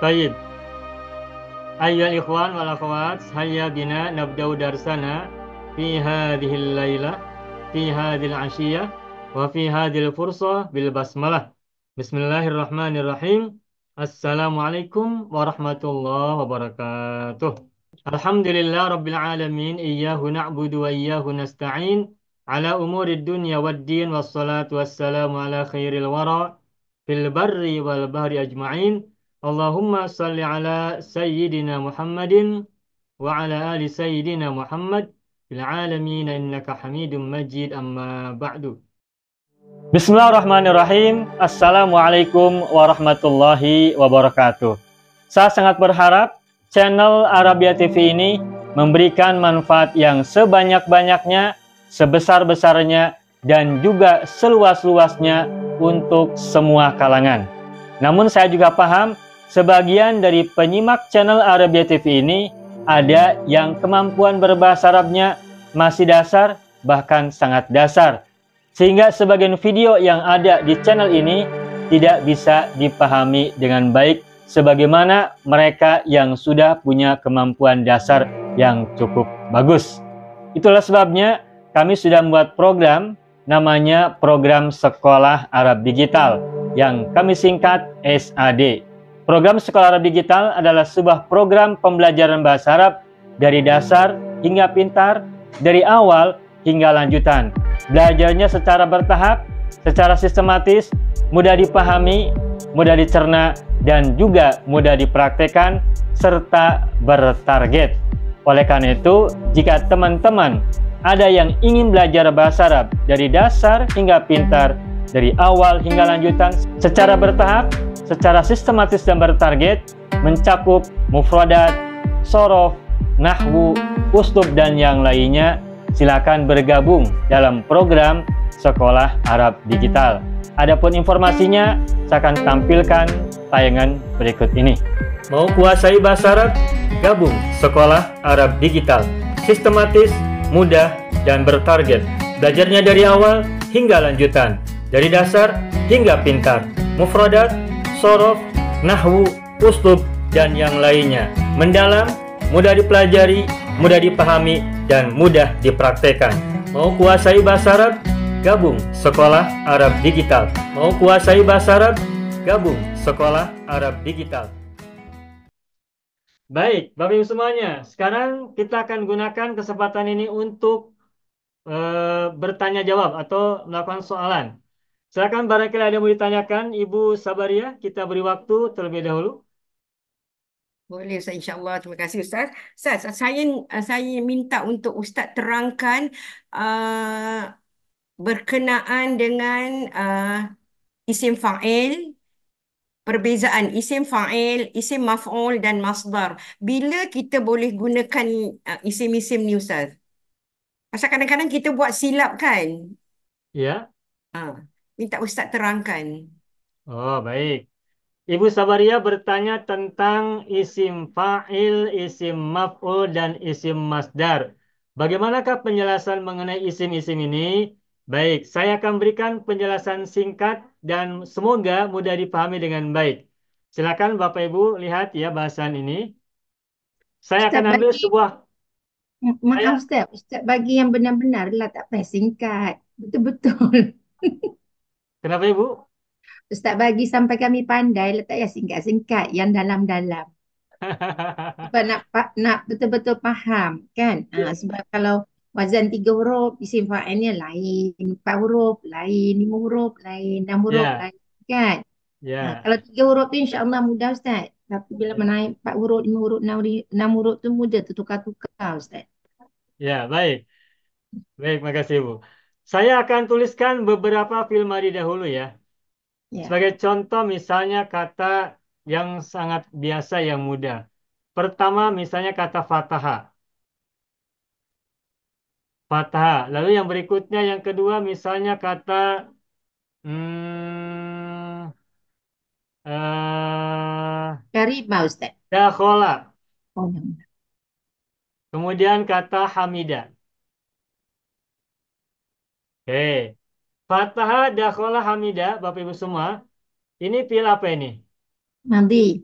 طيب أيها الإخوان والأخوات هيا بنا نبدأ درسنا في هذه الليلة في هذه العشية وفي هذه الفرصة بالبسملة بسم الله الرحمن الرحيم السلام عليكم ورحمة الله وبركاته الحمد لله رب العالمين إياه نعبد وإياه نستعين على أمور الدنيا والدين والصلاة والسلام على خير الورى في البر والبحر أجمعين اللهم صل على سيدنا محمد وعلى آل سيدنا محمد في العالمين إنك حميد مجيد أما بعد Bismillahirrahmanirrahim. Assalamualaikum warahmatullahi wabarakatuh. Saya sangat berharap channel Arabia TV ini memberikan manfaat yang sebanyak-banyaknya, sebesar-besarnya, dan juga seluas-luasnya untuk semua kalangan. Namun saya juga paham sebagian dari penyimak channel Arabia TV ini ada yang kemampuan berbahasa Arabnya masih dasar, bahkan sangat dasar. Sehingga sebagian video yang ada di channel ini tidak bisa dipahami dengan baik sebagaimana mereka yang sudah punya kemampuan dasar yang cukup bagus. Itulah sebabnya kami sudah membuat program namanya Program Sekolah Arab Digital yang kami singkat SAD. Program Sekolah Arab Digital adalah sebuah program pembelajaran bahasa Arab dari dasar hingga pintar, dari awal hingga lanjutan. Belajarnya secara bertahap, secara sistematis, mudah dipahami, mudah dicerna, dan juga mudah dipraktekkan, serta bertarget. Oleh karena itu, jika teman-teman ada yang ingin belajar bahasa Arab dari dasar hingga pintar, dari awal hingga lanjutan, secara bertahap, secara sistematis dan bertarget, mencakup mufradat, sorof, nahwu, uslub, dan yang lainnya, silakan bergabung dalam program Sekolah Arab Digital. Adapun informasinya, saya akan tampilkan tayangan berikut ini. Mau kuasai bahasa Arab? Gabung Sekolah Arab Digital. Sistematis, mudah, dan bertarget. Belajarnya dari awal hingga lanjutan. Dari dasar hingga pintar. Mufradat, sorof, nahwu, uslub, dan yang lainnya. Mendalam, mudah dipelajari, mudah dipahami, dan mudah dipraktekkan. Mau kuasai bahasa Arab? Gabung Sekolah Arab Digital. Mau kuasai bahasa Arab? Gabung Sekolah Arab Digital. Baik, Bapak Ibu semuanya, sekarang kita akan gunakan kesempatan ini untuk bertanya jawab atau melakukan soalan. Silakan barangkali ada yang mau ditanyakan, Ibu Sabaria, kita beri waktu terlebih dahulu. Boleh Ustaz, insya-Allah. Terima kasih Ustaz. Ustaz, saya minta untuk Ustaz terangkan uh, berkenaan dengan isim fa'il, perbezaan isim fa'il, isim maf'ul dan masdar. Bila kita boleh gunakan isim-isim ni Ustaz? Pasal kadang-kadang kita buat silap kan? Ya. Ah, minta Ustaz terangkan. Oh, baik. Ibu Sabaria bertanya tentang isim fa'il, isim maf'ul, dan isim masdar. Bagaimanakah penjelasan mengenai isim-isim ini? Baik, saya akan berikan penjelasan singkat dan semoga mudah dipahami dengan baik. Silakan Bapak Ibu lihat ya bahasan ini. Saya Ustaz akan ambil bagi, sebuah maaf saya. Ustaz, Ustaz bagi yang benar-benar lah tak payah singkat. Betul-betul. Kenapa Ibu? Ustaz bagi sampai kami pandai lah tak payah singkat-singkat yang dalam-dalam. Sebab nak betul-betul faham kan. Ya, Sebab kalau wazan 3 huruf, isim fa'ilnya lain. 4 huruf lain, 5 huruf lain, 6 huruf ya, lain kan. ya. Kalau 3 huruf tu insya-Allah mudah Ustaz. Tapi bila menaik 4 huruf, 5 huruf, 6 huruf tu mudah tertukar-tukar Ustaz. Ya, baik. Baik, makasih Ibu. Saya akan tuliskan beberapa film hari dahulu ya. Ya. Sebagai contoh misalnya kata yang sangat biasa yang mudah. Pertama misalnya kata fataha. Fataha. Lalu yang berikutnya yang kedua misalnya kata hmm, eh, Karimah Ustaz. dakhola. Oh, yang Kemudian kata hamida. Oke. Fataha, dakhola, hamida. Bapak Ibu semua. Ini fiil apa ini? Madi.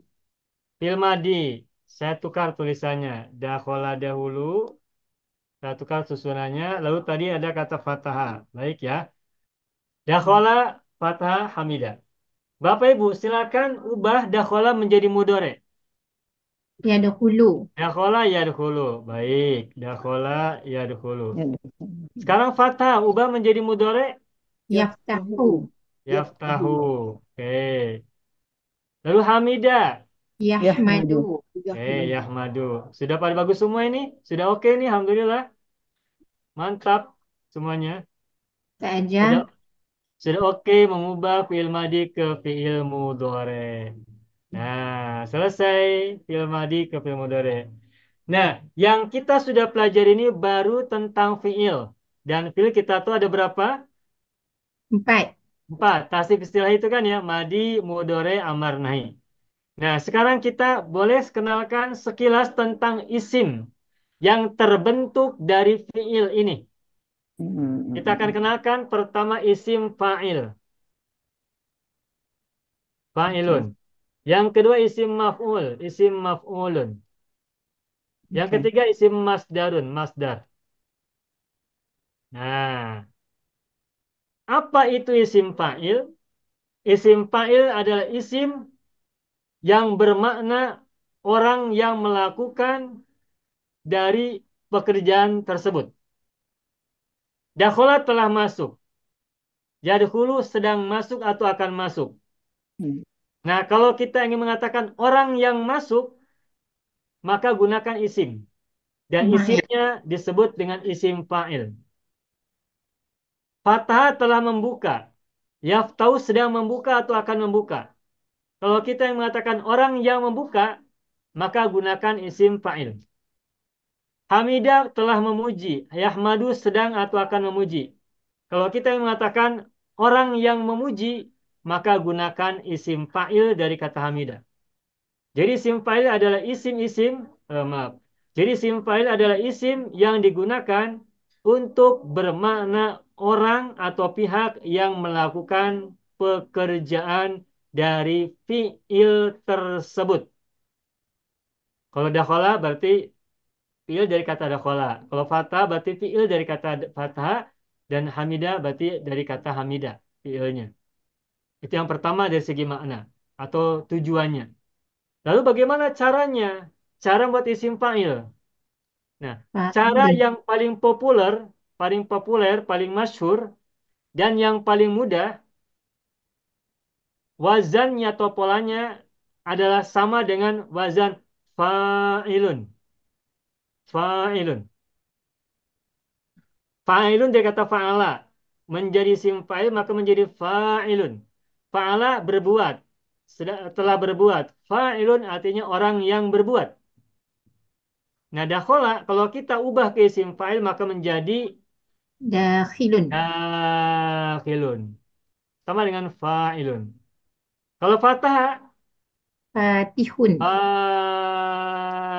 Fi'il madi. Saya tukar tulisannya. Dakhola dahulu. Saya tukar susunannya. Lalu tadi ada kata fathah. Baik ya. Dakhola, fathah, hamidah. Bapak Ibu, silakan ubah dakhola menjadi mudore. Yadkhulu. Dakhola yadkhulu. Baik. Dakhola yadkhulu. Sekarang fathah, ubah menjadi mudore. Yaftahu. Yaftahu. Oke. Lalu hamidah. Yahmadu. Oke, yahmadu. Sudah pada bagus semua ini? Sudah oke nih, alhamdulillah. Mantap semuanya. Saja. Sudah sudah oke mengubah fi'il madi ke fi'il mudhore. Nah, selesai fi'il madi ke fi'il mudhore. Nah, yang kita sudah pelajari ini baru tentang fi'il. Dan fi'il kita tuh ada berapa? 4. Empat. Tasrif istilah itu kan ya, madi, mudhore, amar, nahi. Nah, sekarang kita boleh kenalkan sekilas tentang isim yang terbentuk dari fi'il ini. Kita akan kenalkan pertama isim fa'il. Fa'ilun. Yang kedua isim maf'ul, isim maf'ulun. Yang ketiga isim masdarun, masdar. Nah, apa itu isim fa'il? Isim fa'il adalah isim yang bermakna orang yang melakukan dari pekerjaan tersebut. Dakhola telah masuk. Yadkhulu sedang masuk atau akan masuk. Nah, kalau kita ingin mengatakan orang yang masuk, maka gunakan isim. Dan Baik. isimnya disebut dengan isim fa'il. Fathah telah membuka. Yaftahu sedang membuka atau akan membuka. Kalau kita yang mengatakan orang yang membuka, maka gunakan isim fa'il. Hamidah telah memuji. Yahmadu sedang atau akan memuji. Kalau kita yang mengatakan orang yang memuji, maka gunakan isim fa'il dari kata hamidah. Jadi isim fa'il adalah isim-isim, maaf. Jadi isim fa'il adalah isim yang digunakan untuk bermakna orang atau pihak yang melakukan pekerjaan dari fi'il tersebut. Kalau dakhala berarti fi'il dari kata dakhala. Kalau fathah berarti fi'il dari kata fathah dan hamidah berarti dari kata hamidah fi'ilnya. Itu yang pertama dari segi makna atau tujuannya. Lalu bagaimana caranya? Cara buat isim fa'il. Nah, cara Fa'il. yang paling populer, paling masyhur dan yang paling mudah wazannya atau polanya adalah sama dengan wazan fa'ilun. Fa'ilun. Fa'ilun dari kata fa'ala. Menjadi isim fa'il maka menjadi fa'ilun. Fa'ala berbuat. Telah berbuat. Fa'ilun artinya orang yang berbuat. Nah, dakhola kalau kita ubah ke isim fa'il maka menjadi Dakhilun. dakhilun. Sama dengan fa'ilun. Kalau fathah, Fatihun.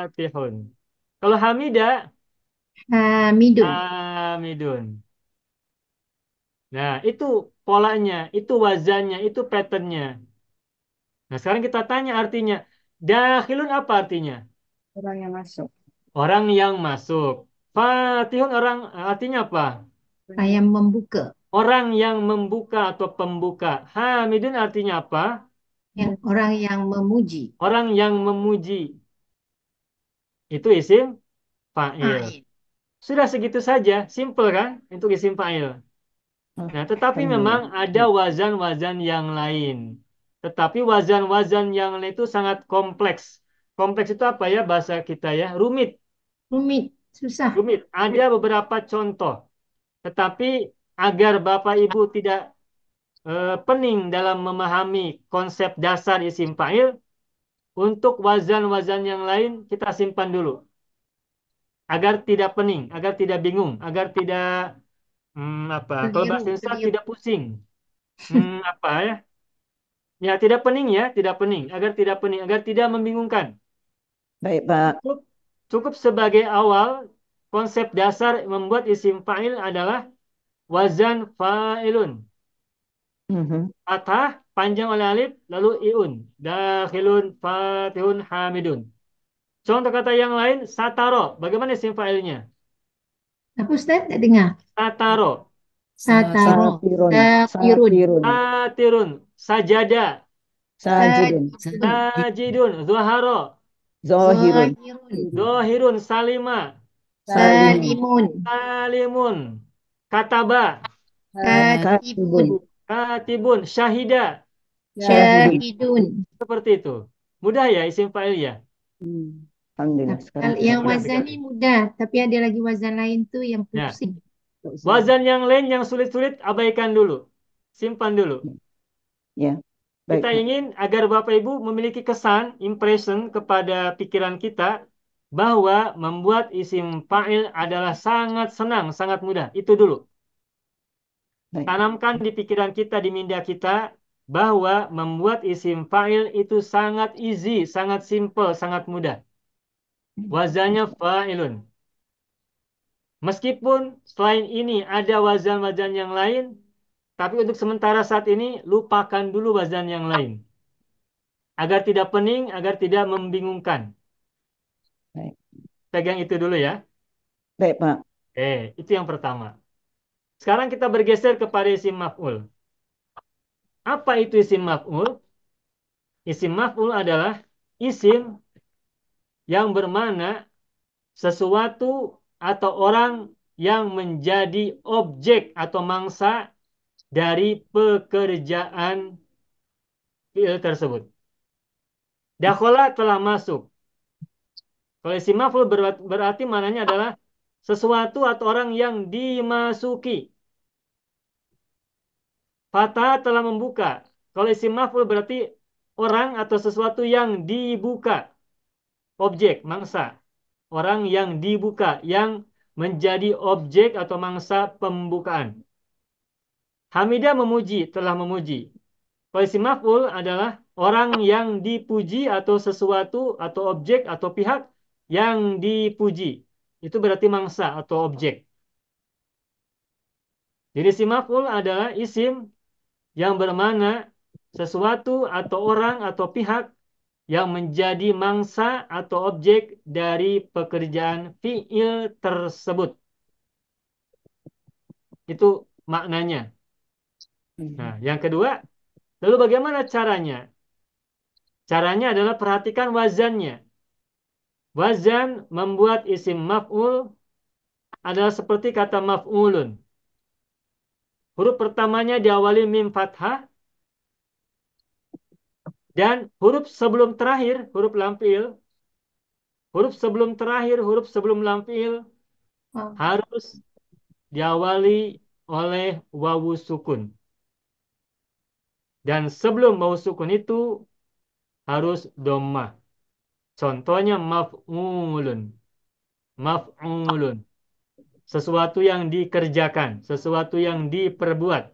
fatihun. Kalau hamidah, Hamidun. hamidun. Nah, itu polanya, itu wazannya, itu patternnya. Nah, sekarang kita tanya artinya. Dakhilun apa artinya? Orang yang masuk. Orang yang masuk. Fatihun orang artinya apa? Saya membuka. Orang yang membuka atau pembuka. Hamidun artinya apa? Orang yang memuji. Orang yang memuji. Itu isim fa'il. Fa'il. Sudah segitu saja, simple kan untuk isim fa'il. Nah, tetapi memang ada wazan-wazan yang lain. Tetapi wazan-wazan yang lain itu sangat kompleks. Kompleks itu apa ya bahasa kita ya? Rumit, Rumit. Susah. rumit. Ada beberapa contoh. Tetapi agar Bapak Ibu tidak pening dalam memahami konsep dasar isim fa'il, untuk wazan-wazan yang lain kita simpan dulu. Agar tidak pening, agar tidak bingung, agar tidak apa? Kalau Keliru. bahasa Indonesia Keliru. tidak pusing. Apa ya? Ya, tidak pening ya, tidak pening. Agar tidak pening, agar tidak membingungkan. Baik, Pak. Cukup, cukup sebagai awal, konsep dasar membuat isim fa'il adalah wazan fa'ilun. Mhm. Fathah panjang oleh alif, lalu iun. Dakhilun, fatihun, hamidun. Contoh kata yang lain, sataro. Bagaimana isim fa'ilnya? Apa Ustaz? Tak dengar. Sataro. Sataro. Satirun. Satirun. Satirun. Satirun. Sajada. Sajidun. Sajidun. Sajidun. Zuharo. Zohirun. Zohirun. Dohirun. Salima. Salimun. Salimun. Salimun. Kataba. Katibun. Katibun. Katibun. Syahida. Syahidun. Syahidun. Seperti itu. Mudah ya isim fa'il ya? Alhamdulillah sekarang Kalau yang mudah wazan sekali. ni mudah, tapi ada lagi wazan lain tu yang Ya. pusing. Wazan yang lain yang sulit-sulit abaikan dulu. Simpan dulu. Ya, baik. Kita ingin agar Bapak Ibu memiliki kesan, impression kepada pikiran kita bahwa membuat isim fa'il adalah sangat senang, sangat mudah. Itu dulu. Baik. Tanamkan di pikiran kita, di minda kita, bahwa membuat isim fa'il itu sangat easy, sangat simple, sangat mudah. Wazannya fa'ilun. Meskipun selain ini ada wazan-wazan yang lain, tapi untuk sementara saat ini lupakan dulu wazan yang lain. Agar tidak pening, agar tidak membingungkan. Baik. Pegang itu dulu ya. Baik, Pak. Itu yang pertama. Sekarang kita bergeser kepada isim maf'ul. Apa itu isim maf'ul? Isim maf'ul adalah isim yang bermakna sesuatu atau orang yang menjadi objek atau mangsa dari pekerjaan fi'il tersebut. Dakhala telah masuk. Kalau isim maf'ul berarti maknanya adalah sesuatu atau orang yang dimasuki. Fata telah membuka. Kalau isim maf'ul berarti orang atau sesuatu yang dibuka. Objek, mangsa. Orang yang dibuka, yang menjadi objek atau mangsa pembukaan. Hamidah memuji, telah memuji. Kalau isim maf'ul adalah orang yang dipuji atau sesuatu atau objek atau pihak yang dipuji. Itu berarti mangsa atau objek. Jadi isim maf'ul adalah isim yang bermakna sesuatu atau orang atau pihak yang menjadi mangsa atau objek dari pekerjaan fi'il tersebut. Itu maknanya. Nah, yang kedua, lalu bagaimana caranya? Caranya adalah perhatikan wazannya. Wazan membuat isim maf'ul adalah seperti kata maf'ulun. Huruf pertamanya diawali mim fathah. Dan huruf sebelum terakhir, huruf lam fi'il. Huruf sebelum terakhir, huruf sebelum lam fi'il harus diawali oleh wawu sukun. Dan sebelum wawu sukun itu harus dhammah. Contohnya maf'ulun. Maf'ulun. Sesuatu yang dikerjakan, sesuatu yang diperbuat.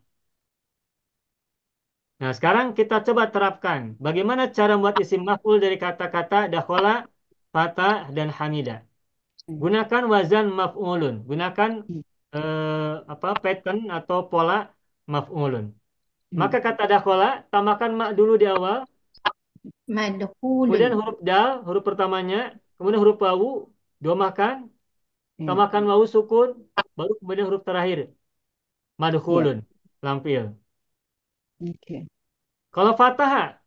Nah, sekarang kita coba terapkan. Bagaimana cara membuat isim maf'ul dari kata-kata dakhala, fatah, dan hamidah. Gunakan wazan maf'ulun. Gunakan pattern atau pola maf'ulun. Maka kata dakhala, tambahkan mak dulu di awal. Kemudian Madkhulun. huruf dal, huruf pertamanya. Kemudian huruf wawu, domakan. Tambahkan wawu sukun. Baru kemudian huruf terakhir. Madkhulun. Lampil. Oke. Kalau fathah,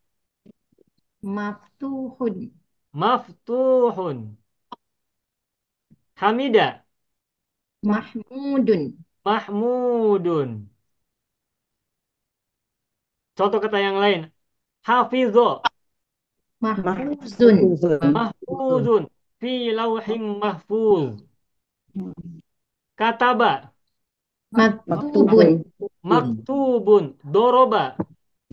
Maftuhun. maftuhun. Hamidah, Mahmudun. mahmudun. Contoh kata yang lain. Hafidho, Mahfuzun. mahfuzun. Fi lauhin mahfuz. Kataba, Maktubun. maktubun. Doroba,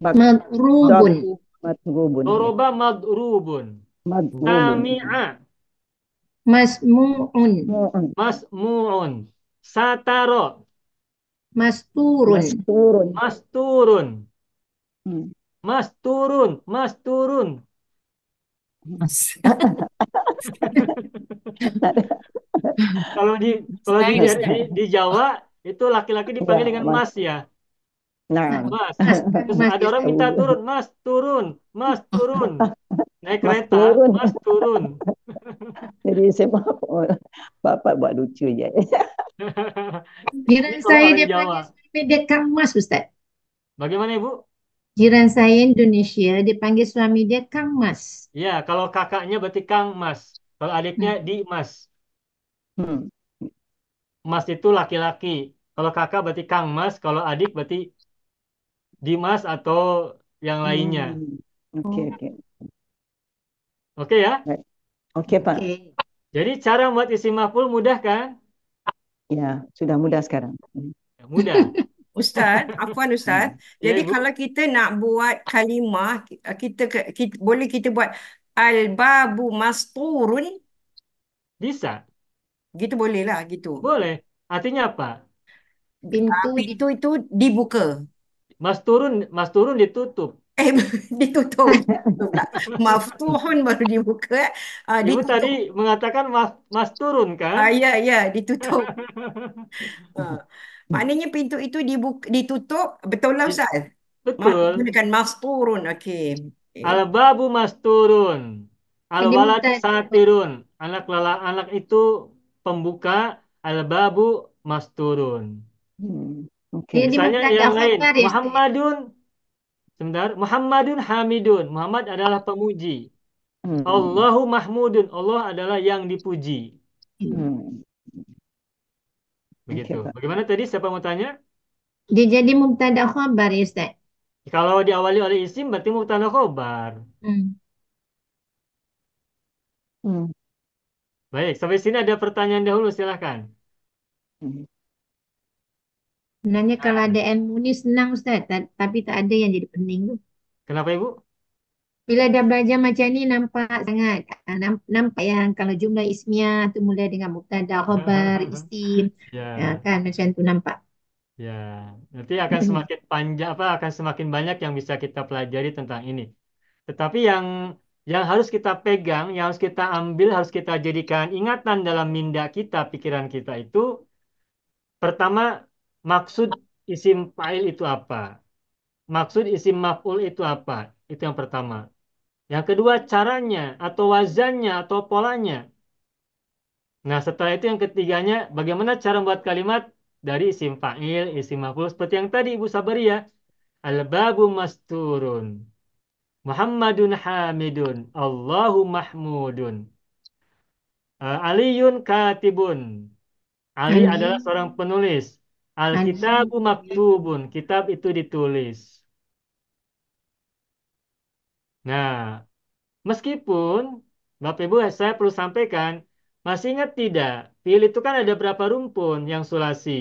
Madrubun. Madrubun. doroba madrubun. Madrubun. Sami'a, Masmu'un. masmu'un. Sataro, Masturun. Masturun. masturun. Hmm. Masturun, masturun. Kalau di Jawa itu laki-laki dipanggil dengan mas ya. Nah, Mas. Mas, Terus Mas ada orang Ustaz. minta turun, Mas turun, Mas turun. Naik Mas kereta, turun. Mas turun. Jadi saya maaf. Oh, Bapak buat lucu je. Ini Jiran kalau saya orang dia Jawa. panggil suami dia Kang Mas Ustaz. Bagaimana Ibu? Jiran saya Indonesia dia panggil suami dia Kang Mas. Ya, kalau kakaknya berarti Kang Mas. Kalau adiknya Hmm. Di Mas. Hmm. Mas itu laki-laki. Kalau kakak berarti Kang Mas. Kalau adik berarti Dimas atau yang lainnya. Hmm. Okey, Oh, okey. Oke ya? Baik. Okey, Pak. oke. Jadi cara membuat isim maf'ul mudah kan? Ya, sudah mudah sekarang. Hmm. Ya, mudah. Ustaz, afwan Ustaz. Hmm. Ya Jadi Ibu, kalau kita nak buat kalimah, boleh kita buat al-babu masturun, bisa. gitu boleh lah gitu. Boleh. Artinya apa? Pintu di Pintu itu dibuka. Mas turun ditutup. Eh, ditutup. Pula. Maftuhun baru dibuka. Ibu tadi Ditutup. mengatakan mas turun kan? Ya, ya, ditutup. Ah. Maknanya pintu itu ditutup, betul lah Di- Ustaz. Betul. Gunakan masturun. Okey. Okey. Al-babu masturun. ini Al-waladu mubtada. satirun. Anak itu pembuka. Al-babu masturun. Hmm. Okey. Dia di Misalnya mubtada yang lain. khabar ya Ustaz. Muhammadun. Sebentar. Muhammadun hamidun. Muhammad adalah pemuji. Hmm. Allahu mahmudun. Allah adalah yang dipuji. Hmm. Begitu. Okey, Pak. Bagaimana tadi? Siapa mau tanya? Dia jadi mubtada khabar ya Ustaz. Kalau diawali oleh isim berarti mubtada khobar. Hmm. Hmm. Baik, sampai sini ada pertanyaan dahulu silahkan. Hmm. Sebenarnya kalau Nah, ada ilmu ni senang Ustaz, tapi tak ada yang jadi pening tu. kenapa Ibu? Bila dah belajar macam ni nampak sangat. Nampak yang kalau jumlah ismiah tu mulai dengan mubtada khabar isim. Ya, Kan macam tu nampak. ya. Nanti akan semakin panjang apa akan semakin banyak yang bisa kita pelajari tentang ini. Tetapi yang harus kita pegang, yang harus kita ambil, harus kita jadikan ingatan dalam minda kita, pikiran kita itu pertama maksud isim fa'il itu apa? Maksud isim maf'ul itu apa? Itu yang pertama. Yang kedua caranya atau wazannya atau polanya. Nah, setelah itu yang ketiganya bagaimana cara membuat kalimat dari isim fa'il, isim maf'ul seperti yang tadi Ibu Sabaria. Al-babu masturun. Muhammadun hamidun. Allahu mahmudun. Aliyun katibun. Ali adalah Ali, seorang penulis. Ali, Alkitabu maktubun. Kitab itu ditulis. Nah, meskipun Bapak Ibu saya perlu sampaikan, masih ingat tidak? Fiil itu kan ada berapa rumpun yang sulasi?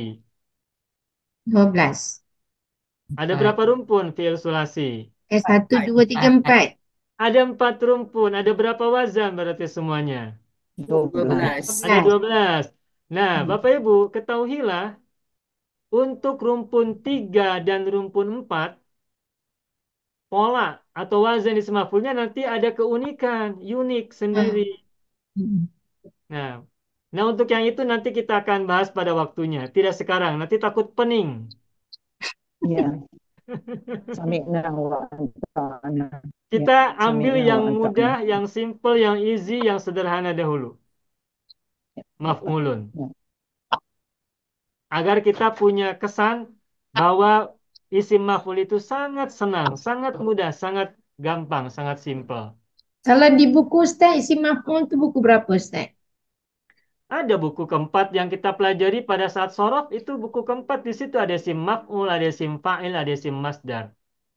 12. Ada Empat. berapa rumpun fiil sulasi? Satu, Empat. dua, tiga, empat. Ada 4 rumpun. Ada berapa wazan berarti semuanya? 12. 12. Ada 12. 12. Nah, Hmm. Bapak Ibu, ketahuilah untuk rumpun 3 dan rumpun 4 pola atau wazan di semafulnya nanti ada keunikan, unik sendiri. Hmm. Nah, nah untuk yang itu nanti kita akan bahas pada waktunya, tidak sekarang. Nanti takut pening. Ya, sami'na wa ata'na. Ya, Kita ambil sami'na yang wa ata'na. mudah, yang simple, yang easy, yang sederhana dahulu. Ya, ya, Pak. Maf'ulun. Ya. Agar kita punya kesan bahwa isim maf'ul itu sangat senang, sangat mudah, sangat gampang, sangat simple. Kalau di buku Ustaz, isi maf'ul tu buku berapa Ustaz? Ada buku keempat yang kita pelajari pada saat sorof, itu buku keempat. Di situ ada isim maf'ul, ada isim fa'il, ada isim masdar.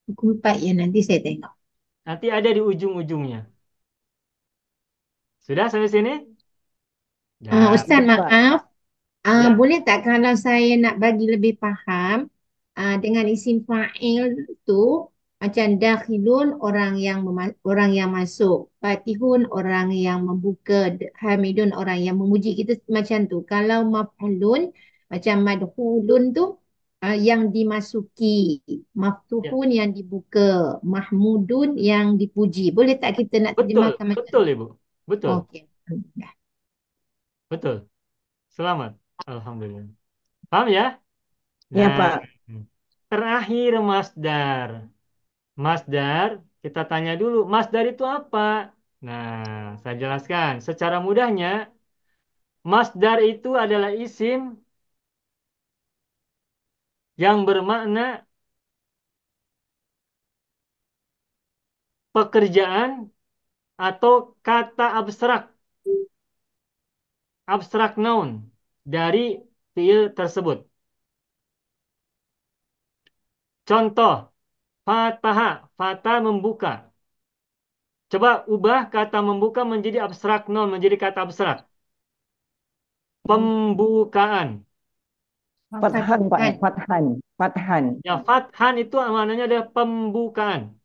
Buku 4 ya nanti saya tengok. Nanti ada di ujung-ujungnya. Sudah sampai sini? Ya. Ustaz Ya, Pak. maaf, Ya. boleh tak kalau saya nak bagi lebih faham dengan isim fa'il tu macam dakhilun orang yang masuk, fatihun orang yang membuka, hamidun orang yang memuji kita macam tu. Kalau maf'ulun macam madhulun tu yang dimasuki, Ya. maftuhun yang dibuka, mahmudun yang dipuji. Boleh tak kita nak Betul, terjemahkan macam betul tu? Ibu. Betul, Okey. Alhamdulillah. betul. Selamat. Alhamdulillah. Paham ya? Ya, Nah, Pak. Terakhir masdar. Masdar, kita tanya dulu, masdar itu apa? Nah, saya jelaskan. Secara mudahnya, masdar itu adalah isim yang bermakna pekerjaan atau kata abstrak noun dari fiil tersebut. Contoh, fataha, fata membuka. Coba ubah kata membuka menjadi abstrak noun, menjadi kata abstrak. Pembukaan. Fathan, Pak. Fathan. Fathan. Fathan. Ya, fathan itu maknanya adalah pembukaan.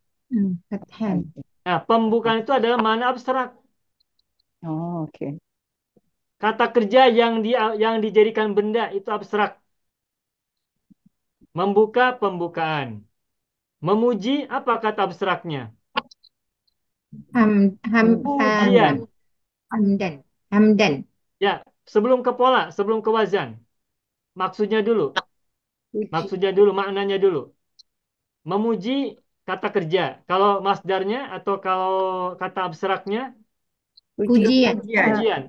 Fathan. Nah, pembukaan itu adalah makna abstrak. Oh, oke. Kata kerja yang dijadikan benda itu abstrak. Membuka, pembukaan. Memuji, apa kata abstraknya? Ham, ham, Pujian. hamdan. Hamdan. Ya, sebelum ke pola, sebelum ke wazan. Maksudnya dulu. Maksudnya dulu, maknanya dulu. Memuji, kata kerja. Kalau masdarnya atau kalau kata abstraknya, Pujian. pujian.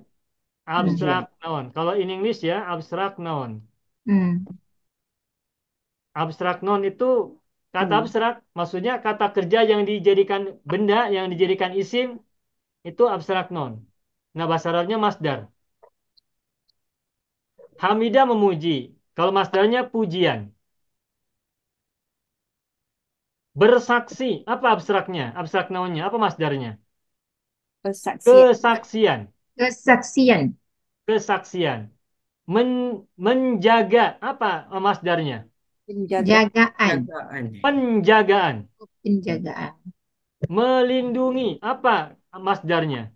Abstrak Pujian. noun. Kalau in English ya, abstrak noun. Hmm. Abstrak noun itu kata abstrak, maksudnya kata kerja yang dijadikan benda, yang dijadikan isim, itu abstrak noun. Nah, bahasa Arabnya masdar. Hamidah memuji. Kalau masdarnya pujian. Bersaksi, apa abstraknya? Abstrak nounnya, apa masdarnya? Persaksian. Kesaksian. Kesaksian. Kesaksian. Menjaga, apa masdarnya? Penjaga. Jagaan. Jagaan. Penjagaan. Penjagaan. Melindungi, apa masdarnya?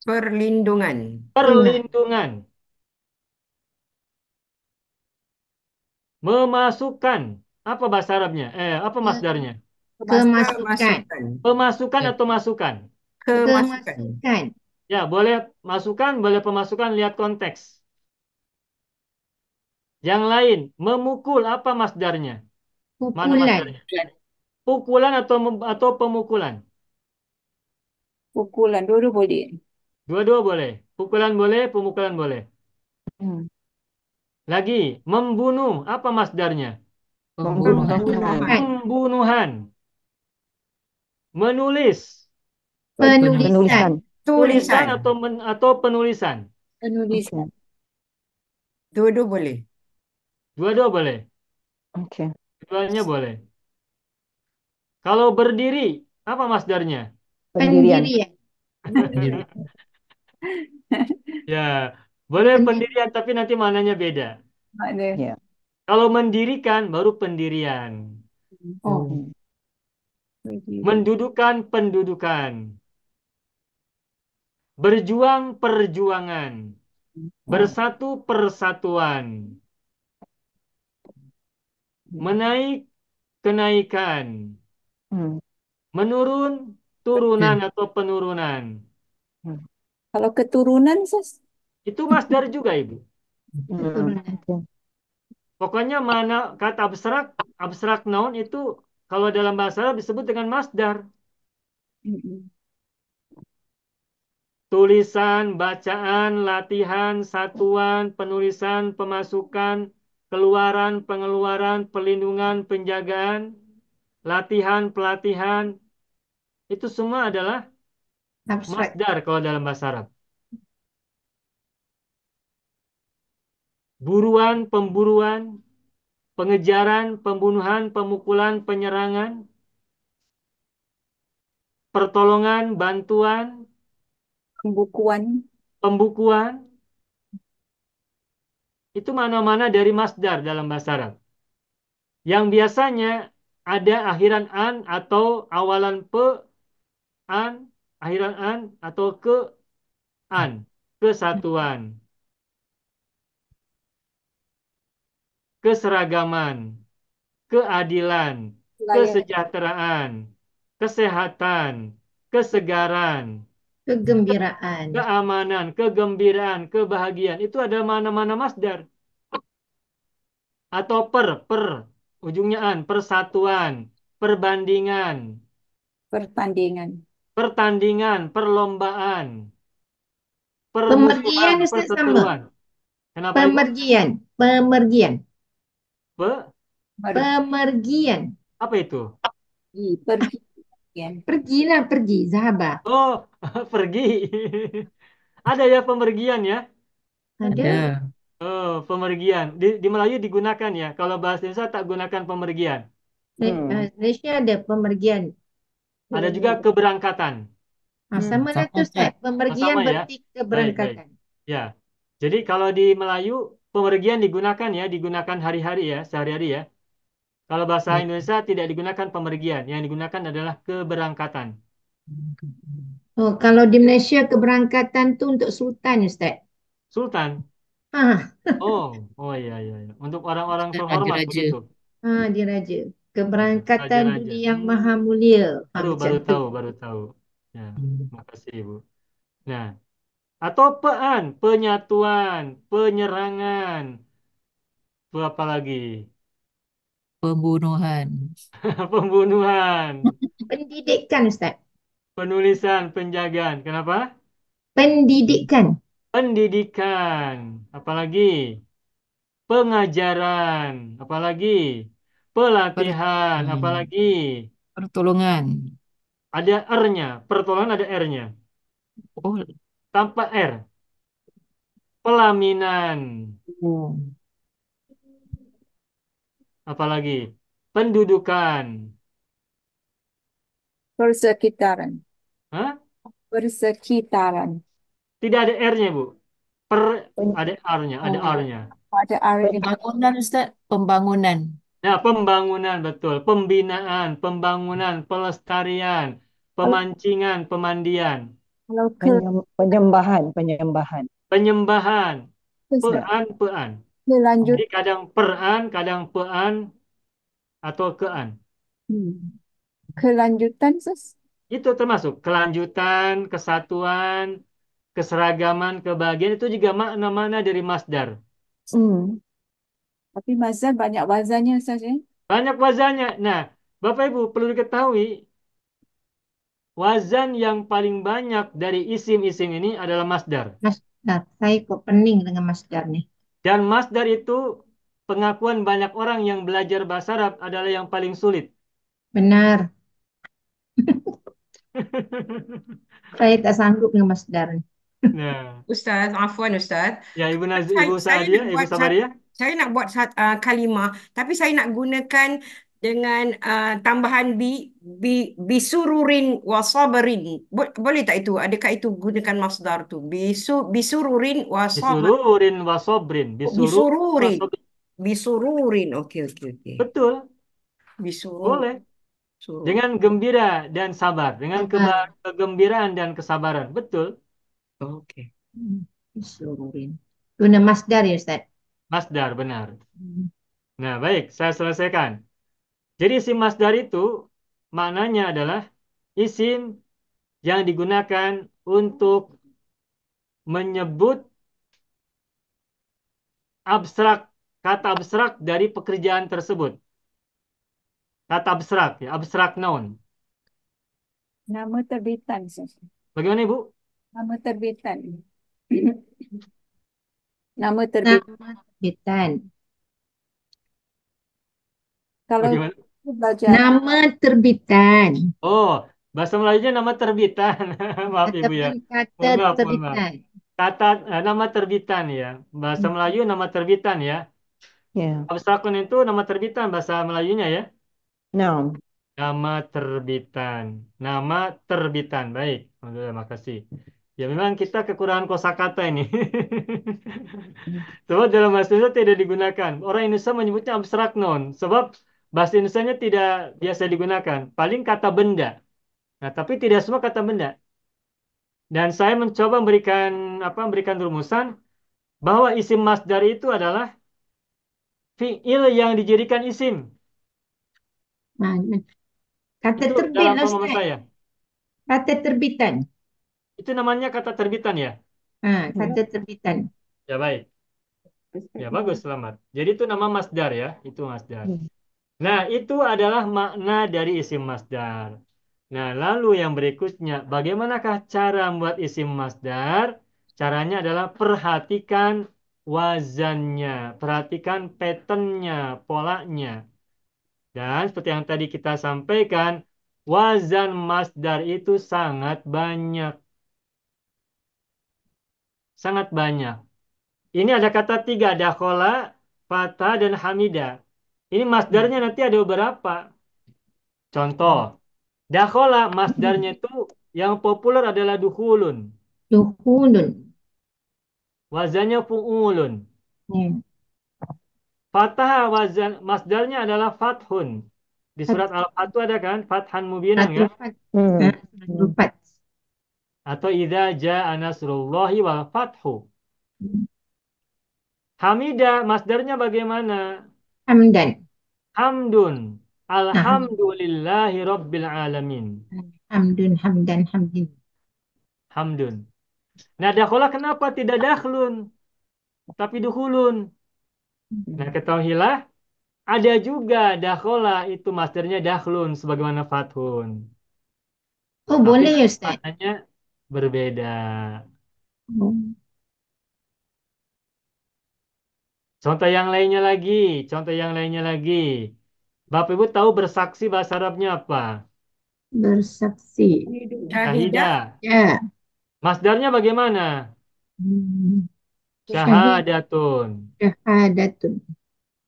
Perlindungan. Perlindungan. Memasukkan, apa bahasa Arabnya? Apa masdarnya? Kemasukan. Kemasukan. Pemasukan atau masukan? Kemasukan. Kemasukan. Ya, boleh masukan, boleh pemasukan, lihat konteks. Yang lain, memukul, apa masdarnya? Mana Pukulan. masdarnya? Pukulan atau pemukulan? Pukulan. Dua-dua boleh. Dua-dua boleh. Pukulan boleh, pemukulan boleh. Hmm. Lagi, membunuh, apa masdarnya? Pembunuhan. Pembunuhan. Pembunuhan. Menulis. Penulisan. Penulisan. Tulisan Tulisan. atau penulisan? Penulisan. Oke. Dua-dua boleh. Dua-dua boleh. Oke. Keduanya boleh. Kalau berdiri, apa masdarnya? Pendirian. Pendirian. Ya, boleh Pendirian. pendirian tapi nanti mananya beda. Ada. Ya. Kalau mendirikan baru pendirian. Oh. Hmm. Berdiri. Mendudukan pendudukan. Berjuang perjuangan. Bersatu persatuan. Menaik kenaikan. Hmm. Menurun turunan atau penurunan. Hmm. Kalau keturunan, Sas? Itu masdar juga, Ibu. Keturunan. Oke. Pokoknya mana kata abstrak noun itu kalau dalam bahasa Arab disebut dengan masdar. Mm-mm. Tulisan, bacaan, latihan, satuan, penulisan, pemasukan, keluaran, pengeluaran, perlindungan, penjagaan, latihan, pelatihan, itu semua adalah Abstrak. masdar kalau dalam bahasa Arab. Buruan, pemburuan, pengejaran, pembunuhan, pemukulan, penyerangan, pertolongan, bantuan, Pembukuan. pembukuan, itu mana-mana dari masdar dalam bahasa Arab. Yang biasanya ada akhiran an atau awalan pe, an, akhiran an atau ke an, kesatuan, keseragaman, keadilan, Layan. kesejahteraan, kesehatan, kesegaran, Kegembiraan. keamanan, kegembiraan, kebahagiaan. Itu ada mana-mana masdar. Atau per. ujungnya an, persatuan, perbandingan, Pertandingan. pertandingan, perlombaan, permusuhan, Pemergian Ustaz sama. perseteruan. Kenapa Ibu? Pemergian. Pemergian. Pe- Pemergian. apa itu? Pergi. Ya. Pergilah, pergi. Zahabah. Oh, pergi. Ada ya pemergian ya? Ada. Oh, pemergian. Di Melayu digunakan ya. Kalau bahasa Indonesia tak gunakan pemergian. Malaysia ada pemergian. Ada juga keberangkatan. Sama lah tu Ustaz. Pemergian Sama ya. berarti Baik, baik. keberangkatan. Ya. Jadi kalau di Melayu pemergian digunakan ya, digunakan hari-hari ya, sehari-hari ya. Kalau bahasa Indonesia tidak digunakan pemergian, yang digunakan adalah keberangkatan. Oh, kalau di Malaysia keberangkatan tu untuk sultan Ustaz. Sultan. Ah, Oh iya iya iya. Untuk orang-orang terhormat begitu. diraja. Keberangkatan Raja-raja. Budi Yang Maha Mulia. Baru Macam baru tu. tahu, baru tahu. Ya, makasih Ibu. Nah, atau pean, penyatuan, penyerangan, apa lagi? Pembunuhan. Pembunuhan, Pendidikan Ustaz. penulisan, penjagaan. Kenapa? Pendidikan. Pendidikan, apalagi? Pengajaran, apalagi? Pelatihan, Per- apalagi? Pertolongan. Ada R-nya, pertolongan ada R-nya. Oh, Tanpa R. Pelaminan, oh. apalagi? Pendudukan. Persekitaran. Hah? Persekitaran. Tidak ada R-nya, Bu. Per, Pen- ada R-nya, ada Oh, R-nya. ada area. Pembangunan Ustaz. Pembangunan. Nah, pembangunan, betul. Pembinaan, pembangunan, pelestarian, pemancingan, pemandian, Kalau Penyembahan, penyembahan. penyembahan, Ustaz, pean. kelanjut. Jadi kadang peran, kadang pean, atau kean. Kelanjutan Ustaz. Itu termasuk kelanjutan, kesatuan, keseragaman, kebahagiaan. Itu juga makna-makna dari masdar. Tapi mazhar banyak wazannya Ustaz ya. Banyak wazannya. Nah, Bapak Ibu perlu diketahui, wazan yang paling banyak dari isim-isim ini adalah masdar. Masdar. Saya kok pening dengan masdar ni. Dan masdar itu pengakuan banyak orang yang belajar bahasa Arab adalah yang paling sulit. Benar. Saya tak sanggup dengan masdar ni. Nah, Ustaz, afwan Ustaz. ya Ibu Saya, Ibu saya Sadia, nak Ibu buat Sabaria. saya nak buat kalimah, tapi saya nak gunakan dengan tambahan bisururin wa sabrin. Boleh tak itu? Adakah itu gunakan masdar tu? Bisururin wa sabrin. Bisururin wasobrin. Bisururin. Wasobrin. Bisururin. Okey, okey, okey. Betul, Bisurur. boleh. Surur. Dengan gembira dan sabar. Dengan Sabar. kegembiraan dan kesabaran. Betul. Okey. Disuruhin. Guna masdar ya Ustaz. Masdar, benar. Nah, baik. Saya selesaikan. Jadi isim masdar itu maknanya adalah isim yang digunakan untuk menyebut abstrak, kata abstrak dari pekerjaan tersebut. Kata abstrak, ya, abstrak noun. Nama terbitan Ustaz. Bagaimana Ibu? Nama terbitan. Nama terbitan. Nama terbitan. Kalau Bagaimana? belajar Nama terbitan. Oh, bahasa Melayunya nama terbitan. Maaf Ibu ya. Ataupun kata Mohon maaf, mohon maaf. terbitan. Kata nama terbitan ya. Bahasa Melayu nama terbitan ya. Ya. Abstrakun itu nama terbitan bahasa Melayunya ya. Noun. Nama terbitan. Nama terbitan. Baik. Alhamdulillah, makasih. Ya memang kita kekurangan kosakata ini. Sebab dalam bahasa Indonesia tidak digunakan. Orang Indonesia menyebutnya abstrak noun. Sebab bahasa Indonesianya tidak biasa digunakan. Paling kata benda. Nah, tapi tidak semua kata benda. Dan saya mencoba memberikan rumusan bahwa isim masdar itu adalah fi'il yang dijadikan isim. Nah, kata Itu terbit dalam lah pemahaman Ustaz. saya. Kata terbitan. Itu namanya kata terbitan ya. Kata terbitan. Ya baik. Ya bagus, selamat. Jadi itu nama masdar ya. Itu masdar. Nah, itu adalah makna dari isim masdar. Nah, lalu yang berikutnya, bagaimanakah cara membuat isim masdar? Caranya adalah perhatikan wazannya, perhatikan patternnya, polanya. Dan seperti yang tadi kita sampaikan, wazan masdar itu sangat banyak. Sangat banyak. Ini ada kata tiga, dakhola, fatha, dan hamida. Ini masdarnya nanti ada beberapa. Contoh, dakhola masdarnya itu yang populer adalah dukhulun. Dukhulun. Wazannya fu'ulun. Ya. Fatah wazan masdarnya adalah fathun. Di surat Al-Fatih ada kan? Fathan mubinan kan? Suratul Fat. Hmm. Suratul Fat. Atau idza jaa nasrullahi wal fathu. Hamidah masdarnya bagaimana? Hamdan. Hamdun. Nah, Alhamdulillahi rabbil alamin. hamdun, hamdan, hamdin. Hamdun. Nah, dakhola kenapa tidak dakhlun? Tapi dukhulun. Nah, ketahuilah ada juga dakhola itu masdarnya dakhlun sebagaimana fathun. Oh, Tapi boleh ya, nanti Ustaz? maknanya berbeda. Oh. Contoh yang lainnya lagi. Contoh yang lainnya lagi. Bapak Ibu tahu bersaksi bahasa Arabnya apa? Bersaksi. Syahidah. Syahidah. Ya. Masdarnya bagaimana? Hmm. Syahid. Syahadatun. Syahadatun.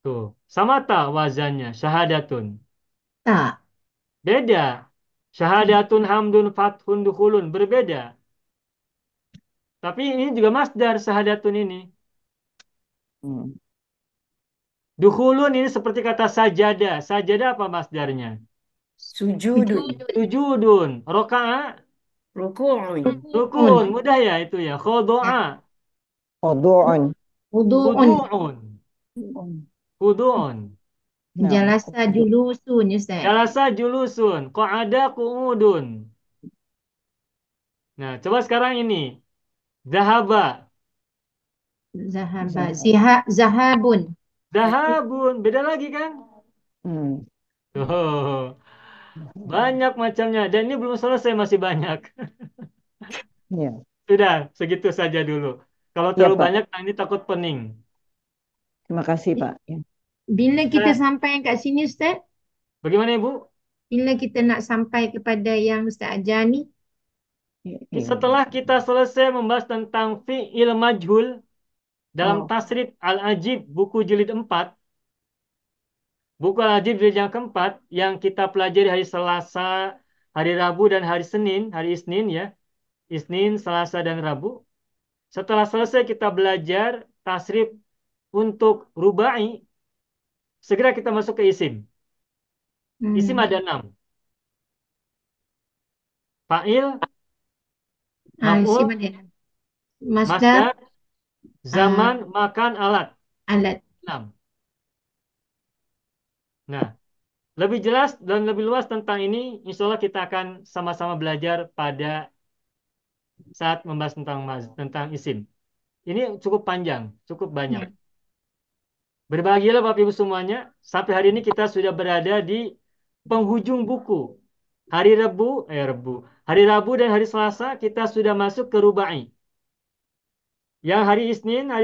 Tuh. Sama tak wazannya? Syahadatun. Tak. Beda. Syahadatun hamdun fathun dukhulun. Berbeda. Tapi ini juga masdar syahadatun ini. Hmm. Dukhulun ini seperti kata sajadah. Sajadah apa masdarnya? Sujudun. Sujudun. Roka'a. Ruku'un. Rukun. Mudah ya itu ya. Khodo'a. Khudu'un. Wudu'un. Khudu'un. Khudu'un. Nah, Jalasa julusun, ya, Ustaz. Jalasa julusun. Qa'ada qu'udun. Nah, coba sekarang ini. Zahaba. Zahaba. Zahabun. Zahabun. Beda lagi kan? hmm. Oh, banyak macamnya. Dan ini belum selesai, masih banyak. Ya. Sudah, segitu saja dulu. Kalau Ya, terlalu Pak. banyak, nah ini takut pening. Terima kasih, Pak. Ya. Bila kita Eh, sampai kat sini, Ustaz, bagaimana Ibu? bila kita nak sampai kepada yang Ustaz ajar ni, Setelah kita selesai membahas tentang fi'il majhul dalam oh, Tasrif Al-Ajib, buku jilid 4, buku Al-Ajib jilid yang keempat, yang kita pelajari hari Selasa, hari Rabu, dan hari Isnin ya. Isnin, Selasa, dan Rabu. Setelah selesai kita belajar tasrif untuk rubai, segera kita masuk ke isim. Isim ada 6. Fa'il, isi maf'ul, mana? Masdar, masdar, zaman, makan, alat. alat. 6. Nah, lebih jelas dan lebih luas tentang ini, insya Allah kita akan sama-sama belajar pada saat membahas tentang isim. Ini cukup panjang, cukup banyak. Ya. Berbahagialah Bapak Ibu semuanya, sampai hari ini kita sudah berada di penghujung buku. Hari Rabu dan hari Selasa kita sudah masuk ke rubai. Yang hari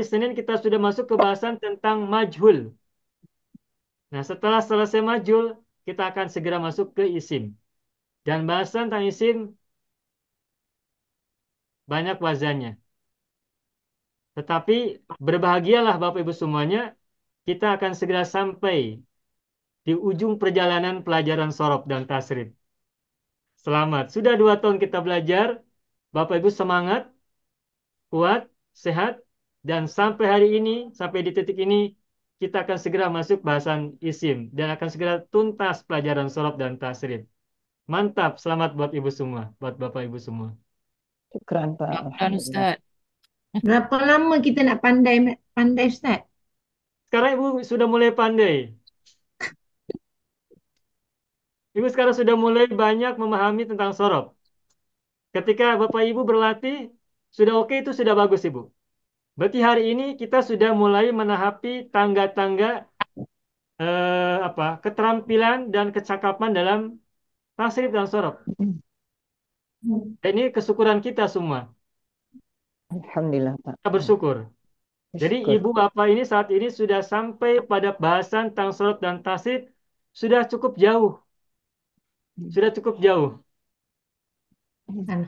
Senin kita sudah masuk ke bahasan tentang majhul. Nah, setelah selesai majhul, kita akan segera masuk ke isim. Dan bahasan tentang isim banyak wazannya. Tetapi berbahagialah Bapak Ibu semuanya, kita akan segera sampai di ujung perjalanan pelajaran sorof dan tasrif. Selamat. Sudah 2 tahun kita belajar. Bapak Ibu semangat, kuat, sehat, dan sampai hari ini, sampai di titik ini, kita akan segera masuk bahasan isim dan akan segera tuntas pelajaran sorof dan tasrif. Mantap, selamat buat Ibu semua, buat Bapak Ibu semua. Syukran, Pak. Syukran, Alhamdulillah. Ustaz. Berapa lama kita nak pandai, Ustaz? Sekarang Ibu sudah mulai pandai. Ibu sekarang sudah mulai banyak memahami tentang sorof. Ketika Bapak Ibu berlatih, sudah oke, itu sudah bagus Ibu. Berarti hari ini kita sudah mulai menahapi tangga-tangga keterampilan dan kecakapan dalam tasrif dan sorof. Dan ini kesyukuran kita semua. Alhamdulillah, Pak. Kita bersyukur. Jadi Syukur. ibu bapak ini saat ini sudah sampai pada bahasan tentang sorof dan tasrif sudah cukup jauh. Sudah cukup jauh.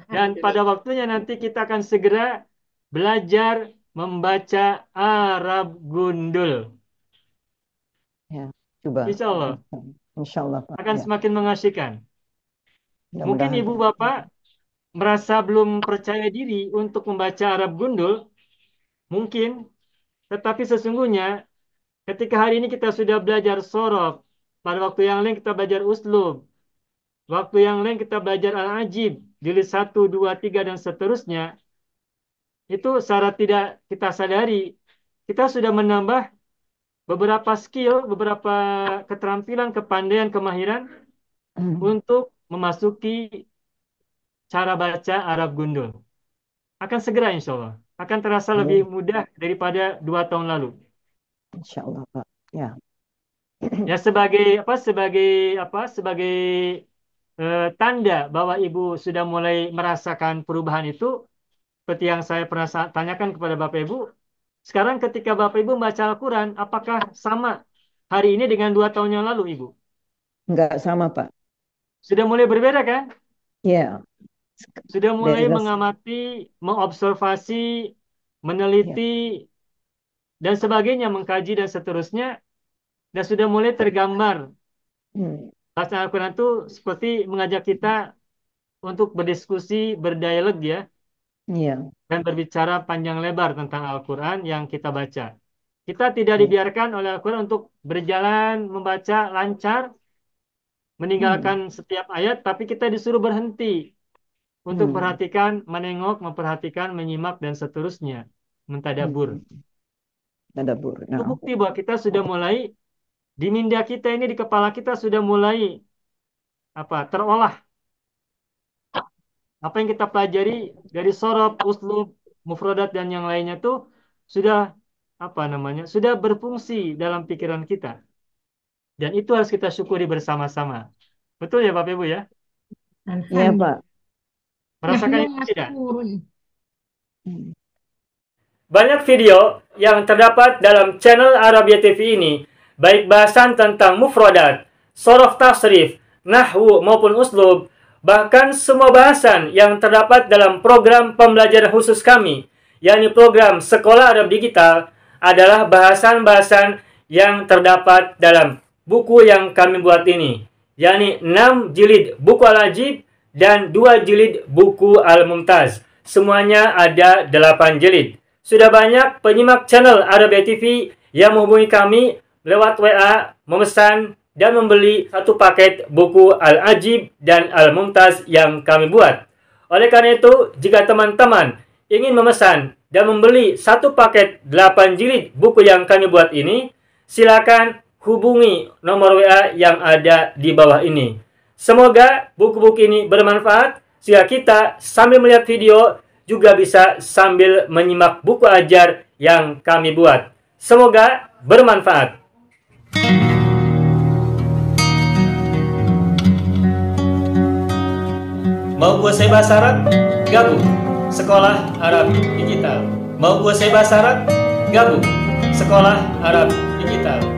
Dan pada waktunya nanti kita akan segera belajar membaca Arab gundul. Ya, coba. Insya Allah Insya Allah, Pak. akan Ya, semakin mengasyikan. Mungkin mudah-mudahan. ibu bapak merasa belum percaya diri untuk membaca Arab gundul, mungkin, tetapi sesungguhnya ketika hari ini kita sudah belajar sorof, pada waktu yang lain kita belajar uslub, waktu yang lain kita belajar al-ajib, jilid 1, 2, 3, dan seterusnya, itu secara tidak kita sadari, kita sudah menambah beberapa skill, beberapa keterampilan, kepandaian, kemahiran untuk memasuki cara baca Arab gundul. Akan segera insya Allah. Akan terasa lebih mudah daripada 2 tahun lalu. Insya Allah, Pak. Ya. Ya sebagai tanda bahwa ibu sudah mulai merasakan perubahan itu, seperti yang saya pernah tanyakan kepada Bapak Ibu. Sekarang ketika Bapak Ibu membaca Al-Quran, apakah sama hari ini dengan 2 tahun yang lalu, Ibu? Enggak sama, Pak. Sudah mulai berbeda kan? Ya. Sudah mulai Beda. mengamati, mengobservasi, meneliti, dan sebagainya, mengkaji dan seterusnya, dan sudah mulai tergambar. Bacaan Al-Quran itu seperti mengajak kita untuk berdiskusi, berdialog ya, dan berbicara panjang lebar tentang Al-Quran yang kita baca. Kita tidak dibiarkan oleh Al-Quran untuk berjalan, membaca lancar, meninggalkan setiap ayat, tapi kita disuruh berhenti untuk perhatikan, menengok, memperhatikan, menyimak, dan seterusnya. Mentadabur. Tadabbur. Itu bukti bahwa kita sudah mulai, di minda kita ini, di kepala kita sudah mulai terolah. Apa yang kita pelajari dari sorof, uslub, mufradat, dan yang lainnya tuh sudah sudah berfungsi dalam pikiran kita. Dan itu harus kita syukuri bersama-sama. Betul ya Bapak Ibu ya? Iya, Pak. Merasakan itu tidak? Banyak video yang terdapat dalam channel Arabia TV ini, baik bahasan tentang mufradat, sorof tasrif, nahwu maupun uslub, bahkan semua bahasan yang terdapat dalam program pembelajaran khusus kami, yakni program Sekolah Arab Digital, adalah bahasan-bahasan yang terdapat dalam buku yang kami buat ini, yakni 6 jilid buku Al-Ajib dan 2 jilid buku Al-Mumtaz. Semuanya ada 8 jilid. Sudah banyak penyimak channel Arabia TV yang menghubungi kami lewat WA, memesan dan membeli 1 paket buku Al-Ajib dan Al-Mumtaz yang kami buat. Oleh karena itu, jika teman-teman ingin memesan dan membeli 1 paket 8 jilid buku yang kami buat ini, silakan hubungi nomor WA yang ada di bawah ini. Semoga buku-buku ini bermanfaat, sehingga kita sambil melihat video juga bisa sambil menyimak buku ajar yang kami buat. Semoga bermanfaat. Mau kuasai bahasa Arab? Gabung Sekolah Arab Digital. Mau kuasai bahasa Arab? Gabung Sekolah Arab Digital.